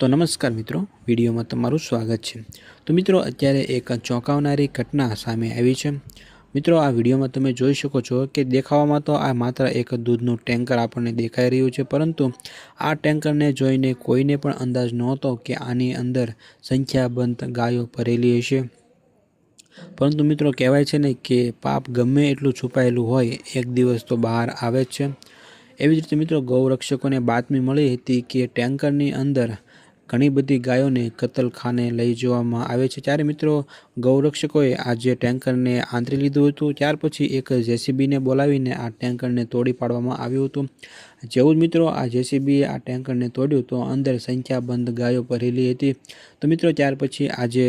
તો નમસ્કાર મિત્રો, વિડીયોમાં તમારું સ્વાગત છે। તો મિત્રો અત્યારે એક ચોંકાવનારી ઘટના સામે આવી છે। મિત્રો આ વિડીયોમાં તમે જોઈ શકો છો કે દેખાવામાં તો આ માત્ર એક દૂધનું ટેન્કર આપણને દેખાઈ રહ્યું છે, પરંતુ આ ટેન્કરને જોઈને કોઈને પણ અંદાજ નહોતો કે આની અંદર સંખ્યાબંધ ગાયો ભરેલી હશે। પરંતુ મિત્રો કહેવાય છે ને કે પાપ ગમે એટલું છુપાયેલું હોય એક દિવસ તો બહાર આવે જ છે। એવી જ રીતે મિત્રો ગૌરક્ષકોને બાતમી મળી હતી કે ટેન્કરની અંદર ઘણી બધી ગાયોને કતલખાને લઈ જવામાં આવે છે। ત્યારે મિત્રો ગૌરક્ષકોએ આ જે ટેન્કરને આંતરી લીધું હતું, ત્યાર પછી એક જેસીબીને બોલાવીને આ ટેન્કરને તોડી પાડવામાં આવ્યું હતું। જેવું જ મિત્રો આ જેસીબીએ આ ટેન્કરને તોડ્યું તો અંદર સંખ્યાબંધ ગાયો ભરેલી હતી। તો મિત્રો ત્યાર પછી આજે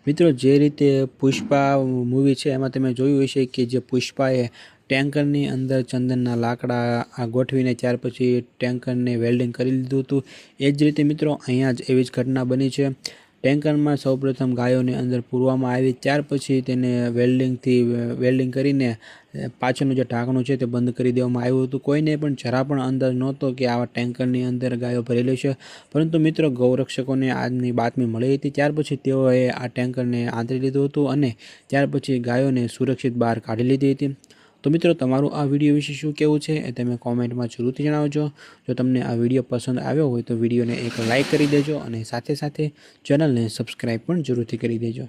મિત્રો જે રીતે પુષ્પા મૂવી છે એમાં તમે જોયું હશે કે જે પુષ્પાએ ટેન્કરની અંદર ચંદનના લાકડા ગોઠવીને ત્યાર પછી ટેન્કરને વેલ્ડિંગ કરી લીધું હતું। એ જ રીતે મિત્રો અહીંયા જ એવી જ ઘટના બની છે। ટેન્કરમાં સૌપ્રથમ ગાયોને અંદર પૂરવામાં આવી, ત્યાર પછી તેને વેલ્ડિંગ કરીને પાછળનું જે ઢાંકણું છે તે બંધ કરી દેવામાં આવ્યું હતું। કોઈને પણ જરા પણ અંદાજ નહોતો કે આવા ટેન્કરની અંદર ગાયો ભરેલી છે, પરંતુ મિત્રો ગૌરક્ષકોને આજની બાતમી મળી હતી, ત્યાર પછી તેઓએ આ ટેન્કરને આંતરી લીધું હતું અને ત્યાર પછી ગાયોને સુરક્ષિત બહાર કાઢી લીધી હતી। તો મિત્રો તમારું આ વિડીયો વિશે શું કહેવું છે એ તમે કોમેન્ટમાં જરૂરથી જણાવજો। જો તમને આ વિડીયો પસંદ આવ્યો હોય તો વિડીયોને એક લાઇક કરી દેજો અને સાથે સાથે ચેનલને સબસ્ક્રાઈબ પણ જરૂરથી કરી દેજો।